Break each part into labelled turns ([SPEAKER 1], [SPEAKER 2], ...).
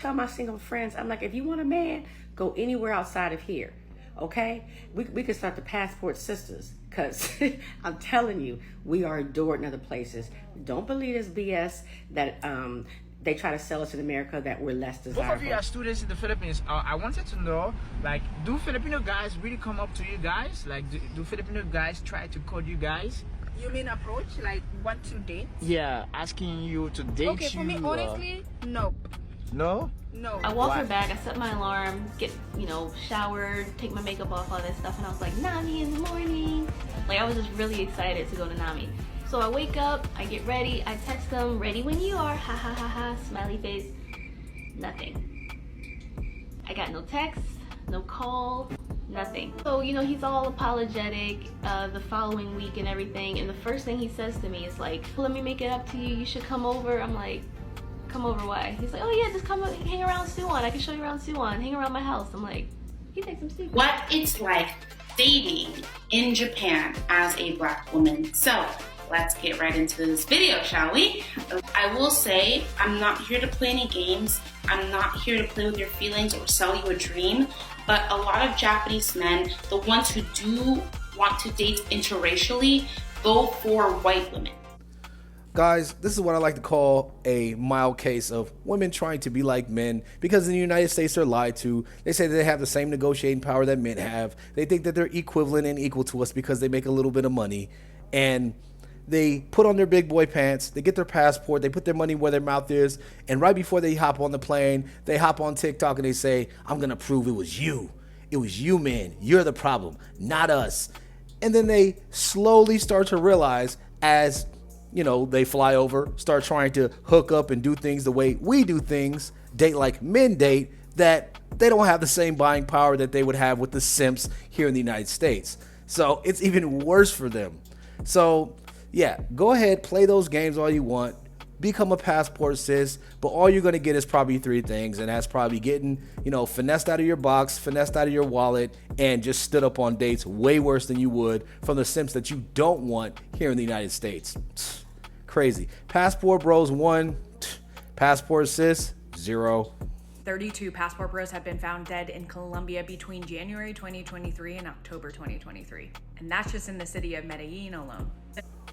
[SPEAKER 1] tell my single friends, I'm like, if you want a man, go anywhere outside of here. Okay, we can start the Passport Sisters, because I'm telling you, we are adored in other places. Don't believe this BS that they try to sell us in America, that we're less desirable.
[SPEAKER 2] Both of you are students in the Philippines. I wanted to know, like, do Filipino guys really come up to you guys? Like, do Filipino guys try to call you guys?
[SPEAKER 3] You mean approach, like want to date?
[SPEAKER 2] Yeah, asking you to date you.
[SPEAKER 3] Okay, for me, honestly, nope.
[SPEAKER 2] No?
[SPEAKER 3] No.
[SPEAKER 4] I walked her back, I set my alarm, get, showered, take my makeup off, all that stuff, and I was like, Nami in the morning. Like, I was just really excited to go to Nami. So I wake up, I get ready, I text them, ready when you are, ha ha ha ha, smiley face, nothing. I got no text, no call, nothing. So, he's all apologetic the following week and everything, and the first thing he says to me is like, let me make it up to you, you should come over. I'm like, come over why? He's like, oh yeah, just come hang around Suwon. I can show you around Suwon. Hang around my house. I'm like, he thinks I'm stupid.
[SPEAKER 5] What it's like dating in Japan as a Black woman. So let's get right into this video, shall we? I will say, I'm not here to play any games. I'm not here to play with your feelings or sell you a dream. But a lot of Japanese men, the ones who do want to date interracially, go for white women.
[SPEAKER 6] Guys, this is what I like to call a mild case of women trying to be like men, because in the United States they're lied to. They say that they have the same negotiating power that men have. They think that they're equivalent and equal to us because they make a little bit of money. And they put on their big boy pants, they get their passport, they put their money where their mouth is, and right before they hop on the plane, they hop on TikTok and they say, I'm gonna prove it was you. It was you, man. You're the problem, not us. And then they slowly start to realize, as they fly over, start trying to hook up and do things the way we do things, date like men date, that they don't have the same buying power that they would have with the simps here in the United States. So it's even worse for them. So yeah, go ahead, play those games all you want, become a passport sis, but all you're gonna get is probably three things, and that's probably getting, finessed out of your box, finessed out of your wallet, and just stood up on dates way worse than you would from the simps that you don't want here in the United States. Crazy. Passport bros 1, passport sis 0.
[SPEAKER 3] 32 passport bros have been found dead in Colombia between January 2023 and October 2023. And that's just in the city of Medellin alone.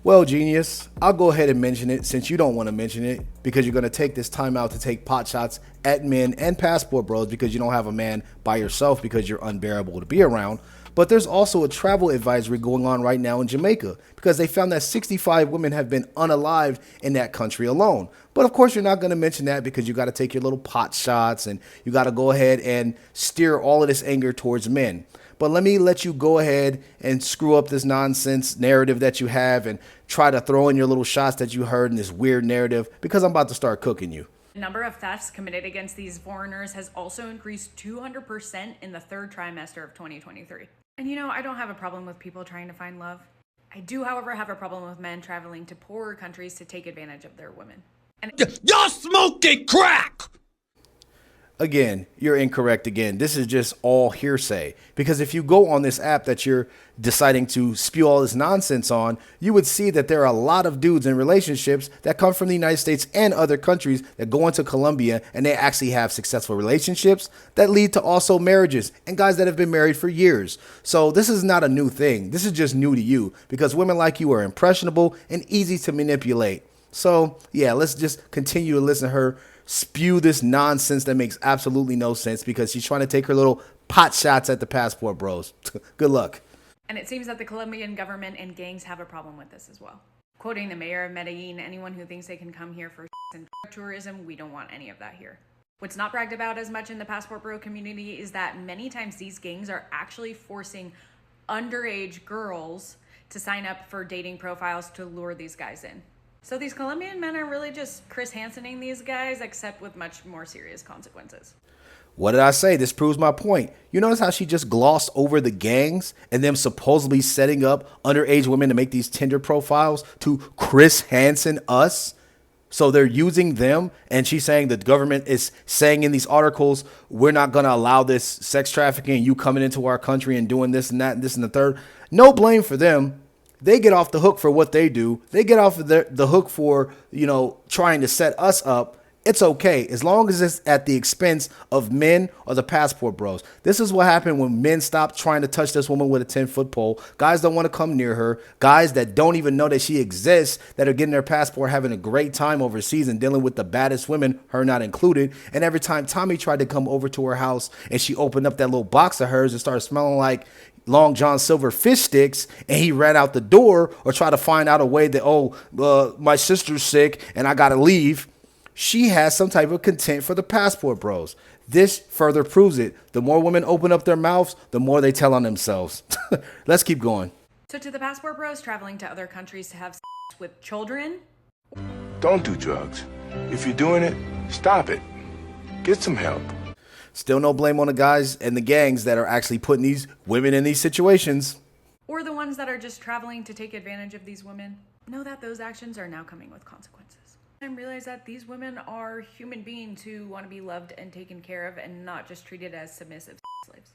[SPEAKER 6] Well, genius, I'll go ahead and mention it since you don't want to mention it, because you're going to take this time out to take pot shots at men and passport bros because you don't have a man by yourself because you're unbearable to be around. But there's also a travel advisory going on right now in Jamaica because they found that 65 women have been unalived in that country alone. But of course, you're not going to mention that because you got to take your little pot shots and you got to go ahead and steer all of this anger towards men. But let me let you go ahead and screw up this nonsense narrative that you have and try to throw in your little shots that you heard in this weird narrative, because I'm about to start cooking you.
[SPEAKER 3] The number of thefts committed against these foreigners has also increased 200% in the third trimester of 2023. And I don't have a problem with people trying to find love. I do, however, have a problem with men traveling to poorer countries to take advantage of their women. And
[SPEAKER 7] y'all smoking crack!
[SPEAKER 6] Again, you're incorrect again. This is just all hearsay. Because if you go on this app that you're deciding to spew all this nonsense on, you would see that there are a lot of dudes in relationships that come from the United States and other countries that go into Colombia and they actually have successful relationships that lead to also marriages, and guys that have been married for years. So this is not a new thing. This is just new to you because women like you are impressionable and easy to manipulate. So yeah, let's just continue to listen to her spew this nonsense that makes absolutely no sense because she's trying to take her little pot shots at the passport bros. Good luck.
[SPEAKER 3] And it seems that the Colombian government and gangs have a problem with this as well. Quoting the mayor of Medellin, anyone who thinks they can come here for and tourism, we don't want any of that here. What's not bragged about as much in the passport bro community is that many times these gangs are actually forcing underage girls to sign up for dating profiles to lure these guys in. So these Colombian men are really just Chris Hansening these guys, except with much more serious consequences.
[SPEAKER 6] What did I say? This proves my point. You notice how she just glossed over the gangs and them supposedly setting up underage women to make these Tinder profiles to Chris Hansen us? So they're using them, and she's saying the government is saying in these articles, we're not going to allow this sex trafficking, you coming into our country and doing this and that and this and the third. No blame for them. They get off the hook for what they do. They get off of the hook for, trying to set us up It's okay as long as it's at the expense of men or the passport bros. This is what happened when men stopped trying to touch this woman with a 10-foot pole. Guys don't want to come near her. Guys that don't even know that she exists, that are getting their passport, having a great time overseas and dealing with the baddest women, her not included. And every time Tommy tried to come over to her house and she opened up that little box of hers and started smelling like Long John Silver fish sticks, and he ran out the door or tried to find out a way that, my sister's sick and I got to leave. She has some type of contempt for the passport bros. This further proves it. The more women open up their mouths, the more they tell on themselves. Let's keep going.
[SPEAKER 3] So to the passport bros traveling to other countries to have sex with children,
[SPEAKER 8] Don't do drugs. If you're doing it, stop it. Get some help.
[SPEAKER 6] Still no blame on the guys and the gangs that are actually putting these women in these situations.
[SPEAKER 3] or the ones that are just traveling to take advantage of these women, know that those actions are now coming with consequences. And realize that these women are human beings who want to be loved and taken care of and not just treated as submissive slaves.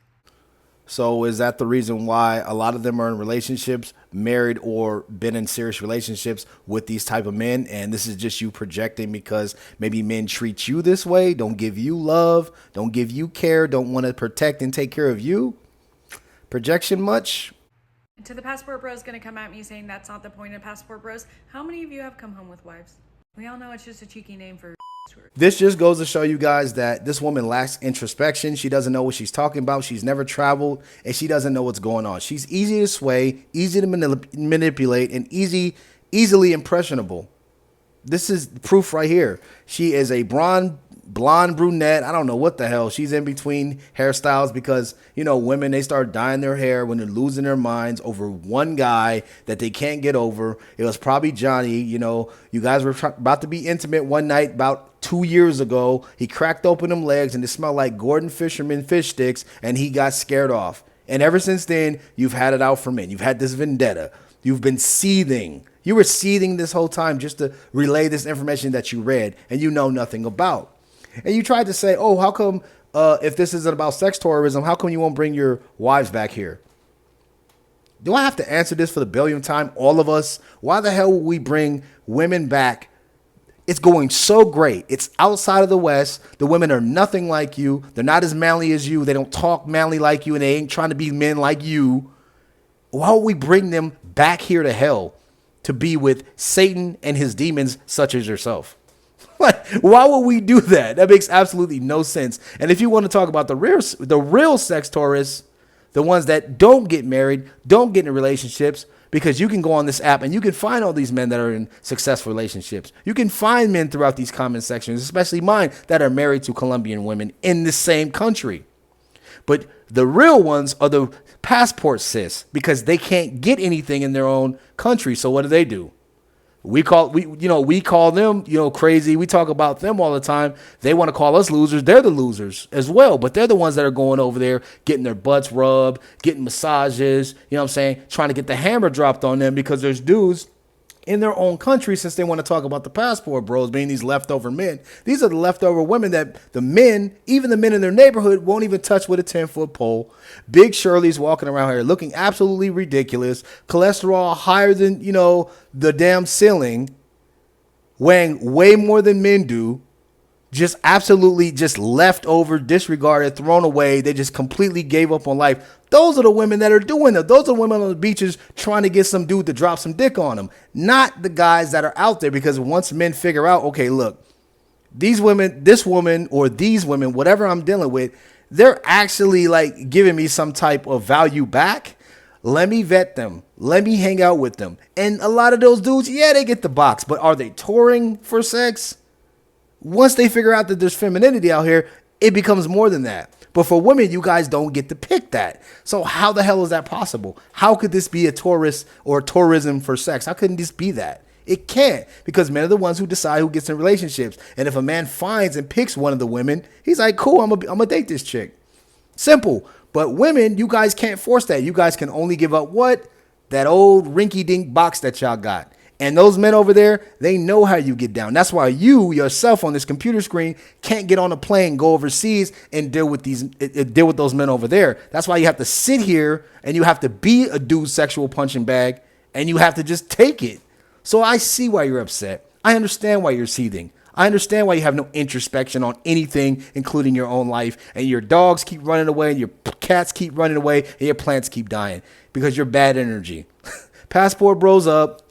[SPEAKER 6] So is that the reason why a lot of them are in relationships, married or been in serious relationships with these type of men? And this is just you projecting because maybe men treat you this way, don't give you love, don't give you care, don't want to protect and take care of you? Projection much?
[SPEAKER 3] And to the passport bros gonna come at me saying that's not the point of passport bros, how many of you have come home with wives? We all know it's just a cheeky name for
[SPEAKER 6] This just goes to show you guys that this woman lacks introspection. She doesn't know what she's talking about. She's never traveled and she doesn't know what's going on. She's easy to sway, easy to manipulate, and easily impressionable. This is proof right here. She is a blonde brunette. I don't know what the hell. She's in between hairstyles because, you know, women, they start dyeing their hair when they're losing their minds over one guy that they can't get over. It was probably Johnny. You know, you guys were about to be intimate one night about 2 years ago. He cracked open them legs and it smelled like Gordon Fisherman fish sticks and he got scared off. And ever since then, you've had it out for men. You've had this vendetta. You've been seething. You were seething this whole time just to relay this information that you read and you know nothing about. And you tried to say, oh, how come if this isn't about sex tourism, how come you won't bring your wives back here? Do I have to answer this for the billionth time? All of us? Why the hell would we bring women back? It's going so great. It's outside of the West. The women are nothing like you. They're not as manly as you. They don't talk manly like you, and they ain't trying to be men like you. Why would we bring them back here to hell to be with Satan and his demons such as yourself? Like, why would we do that? That makes absolutely no sense. And if you want to talk about the real sex tourists, the ones that don't get married, don't get in relationships, because you can go on this app and you can find all these men that are in successful relationships. You can find men throughout these comment sections, especially mine, that are married to Colombian women in the same country. But the real ones are the passport cis because they can't get anything in their own country. So what do? We call them, crazy. We talk about them all the time. They want to call us losers. They're the losers as well, but they're the ones that are going over there, getting their butts rubbed, getting massages, trying to get the hammer dropped on them because there's dudes in their own country, since they want to talk about the passport bros being these leftover men. These are the leftover women that the men, even the men in their neighborhood, won't even touch with a 10-foot pole. Big Shirley's walking around here looking absolutely ridiculous. Cholesterol higher than, the damn ceiling. Weighing way more than men do. Just absolutely just left over, disregarded, thrown away. They just completely gave up on life. Those are the women that are doing it. Those are the women on the beaches trying to get some dude to drop some dick on them. Not the guys that are out there, because once men figure out, okay, look, these women, this woman or these women, whatever I'm dealing with, they're actually like giving me some type of value back. Let me vet them. Let me hang out with them. And a lot of those dudes, yeah, they get the box, but are they touring for sex? Once they figure out that there's femininity out here, it becomes more than that. But for women, you guys don't get to pick that. So how the hell is that possible? How could this be a tourist or tourism for sex? How couldn't this be that? It can't, because men are the ones who decide who gets in relationships. And if a man finds and picks one of the women, he's like, cool, I'm gonna date this chick. Simple. But women, you guys can't force that. You guys can only give up what? That old rinky-dink box that y'all got. And those men over there, they know how you get down. That's why you yourself on this computer screen can't get on a plane, go overseas, and deal with those men over there. That's why you have to sit here and you have to be a dude's sexual punching bag, and you have to just take it. So I see why you're upset. I understand why you're seething. I understand why you have no introspection on anything, including your own life, and your dogs keep running away, and your cats keep running away, and your plants keep dying because you're bad energy. Passport bros up.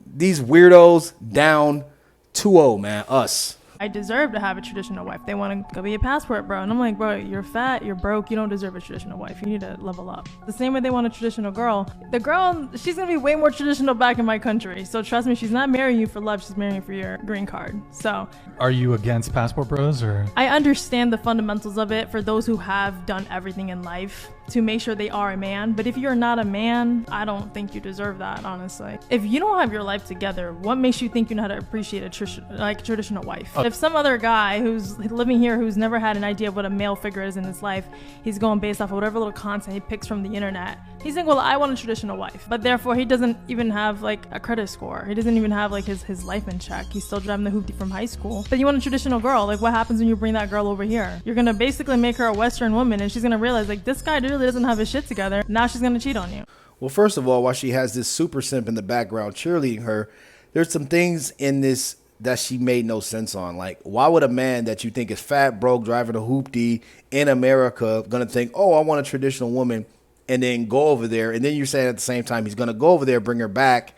[SPEAKER 6] These weirdos down 2-0, man. Us.
[SPEAKER 9] I deserve to have a traditional wife. They want to go be a passport bro. And I'm like, bro, you're fat, you're broke, you don't deserve a traditional wife. You need to level up. The same way they want a traditional girl. The girl, she's going to be way more traditional back in my country. So trust me, she's not marrying you for love. She's marrying you for your green card. So
[SPEAKER 10] are you against passport bros or?
[SPEAKER 9] I understand the fundamentals of it for those who have done everything in life to make sure they are a man. But if you're not a man, I don't think you deserve that, honestly. If you don't have your life together, what makes you think you know how to appreciate a traditional wife? If some other guy who's living here who's never had an idea of what a male figure is in his life, he's going based off of whatever little content he picks from the internet. He's saying, well, I want a traditional wife. But therefore, he doesn't even have like a credit score. He doesn't even have like his life in check. He's still driving the hoopty from high school. But you want a traditional girl. Like, what happens when you bring that girl over here? You're going to basically make her a Western woman, and she's going to realize, like, this guy really doesn't have his shit together. Now she's going to cheat on you.
[SPEAKER 6] Well, first of all, while she has this super simp in the background cheerleading her, there's some things in this that she made no sense on. Like, why would a man that you think is fat, broke, driving a hoopty in America gonna think, oh, I want a traditional woman, and then go over there, and then you're saying at the same time he's gonna go over there, bring her back?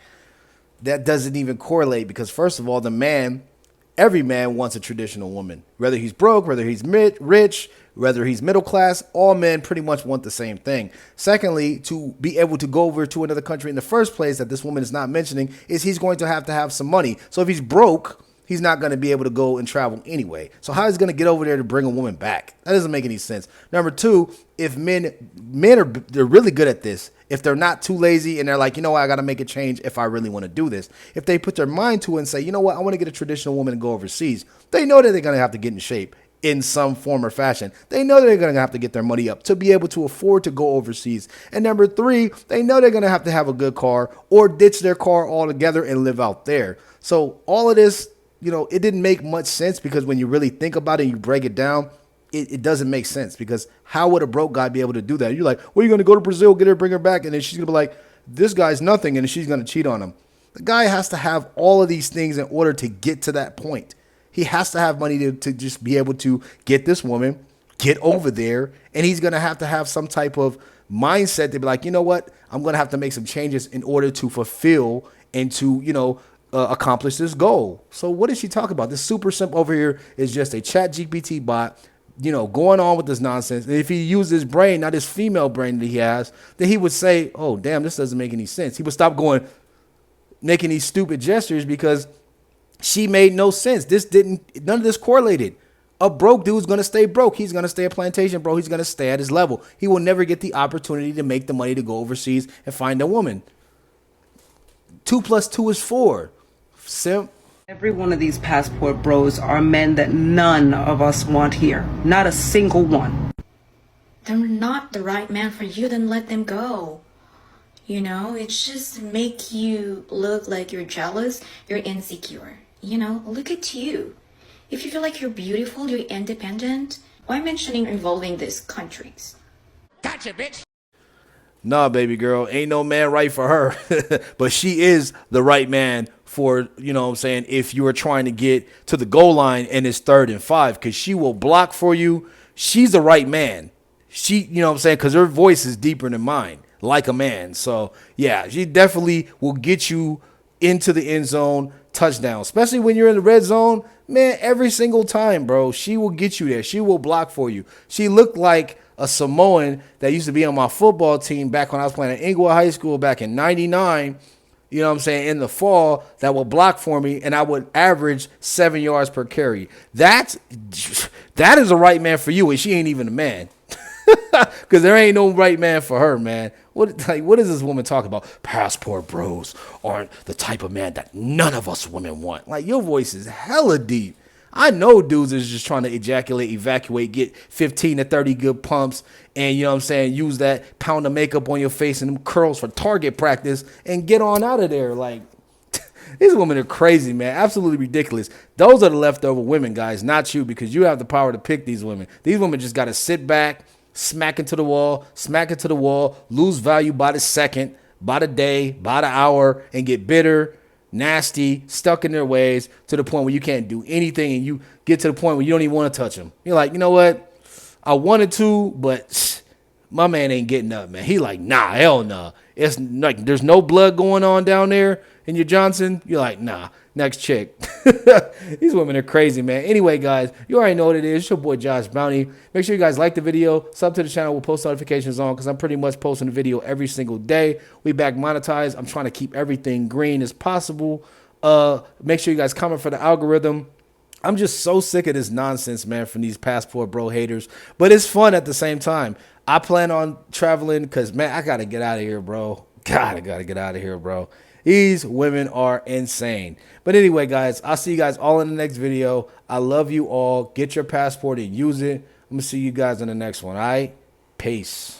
[SPEAKER 6] That doesn't even correlate, because first of all, every man wants a traditional woman. Whether he's broke, whether he's rich, whether he's middle class, all men pretty much want the same thing. Secondly, to be able to go over to another country in the first place that this woman is not mentioning is he's going to have some money. So if he's broke, he's not going to be able to go and travel anyway. So how is he going to get over there to bring a woman back? That doesn't make any sense. Number two, if they're really good at this. If they're not too lazy and they're like, you know what, I got to make a change if I really want to do this. If they put their mind to it and say, you know what, I want to get a traditional woman and go overseas, they know that they're going to have to get in shape in some form or fashion. They know they're going to have to get their money up to be able to afford to go overseas. And number three, they know they're going to have a good car or ditch their car altogether and live out there. So all of this, it didn't make much sense, because when you really think about it and you break it down, it doesn't make sense, because how would a broke guy be able to do that? You're like, well, you're going to go to Brazil, get her, bring her back, and then she's going to be like, this guy's nothing, and she's going to cheat on him. The guy has to have all of these things in order to get to that point. He has to have money to just be able to get this woman, get over there, and he's going to have some type of mindset to be like, you know what, I'm going to have to make some changes in order to fulfill and to, accomplish this goal. So what is she talking about? This super simp over here is just a chat GPT bot, going on with this nonsense. And if he used his brain, not his female brain that he has, then he would say, oh, damn, this doesn't make any sense. He would stop making these stupid gestures, because she made no sense. None of this correlated. A broke dude's going to stay broke. He's going to stay a plantation bro. He's going to stay at his level. He will never get the opportunity to make the money to go overseas and find a woman. 2 + 2 is 4. Simp.
[SPEAKER 11] Every one of these passport bros are men that none of us want here. Not a single one.
[SPEAKER 12] They're not the right man for you, then let them go. It's just make you look like you're jealous, you're insecure. Look at you. If you feel like you're beautiful, you're independent, why mentioning involving these countries?
[SPEAKER 7] Gotcha, bitch.
[SPEAKER 6] Nah, baby girl, ain't no man right for her. But she is the right man for, if you are trying to get to the goal line and it's 3rd and 5, because she will block for you. She's the right man. Because her voice is deeper than mine, like a man. So, yeah, she definitely will get you into the end zone, touchdown, especially when you're in the red zone. Man, every single time, bro, she will get you there. She will block for you. She looked like a Samoan that used to be on my football team back when I was playing at Inglewood High School back in '99. In the fall, that would block for me, and I would average 7 yards per carry. That is a right man for you, and she ain't even a man. Because there ain't no right man for her, man. What is this woman talking about? Passport bros aren't the type of man that none of us women want. Like, your voice is hella deep. I know dudes is just trying to evacuate, get 15 to 30 good pumps, and use that pound of makeup on your face and them curls for target practice and get on out of there. Like, these women are crazy, man. Absolutely ridiculous. Those are the leftover women, guys, not you, because you have the power to pick these women. These women just got to sit back, smack into the wall, lose value by the second, by the day, by the hour, and get bitter, nasty, stuck in their ways to the point where you can't do anything, and you get to the point where you don't even want to touch them. You're like, you know what? I wanted to, but my man ain't getting up, man. He like, nah, hell nah. It's like there's no blood going on down there in your Johnson. You're like, nah, next chick. These women are crazy, man. Anyway, guys, you already know what it is. It's your boy Josh Bounty. Make sure you guys like the video, sub to the channel with post notifications on, because I'm pretty much posting a video every single day. We back monetized. I'm trying to keep everything green as possible. Make sure you guys comment for the algorithm. I'm just so sick of this nonsense, man, from these passport bro haters. But it's fun at the same time. I plan on traveling because, man, I got to get out of here, bro. God, I got to get out of here, bro. These women are insane. But anyway, guys, I'll see you guys all in the next video. I love you all. Get your passport and use it. I'm going to see you guys in the next one, all right? Peace.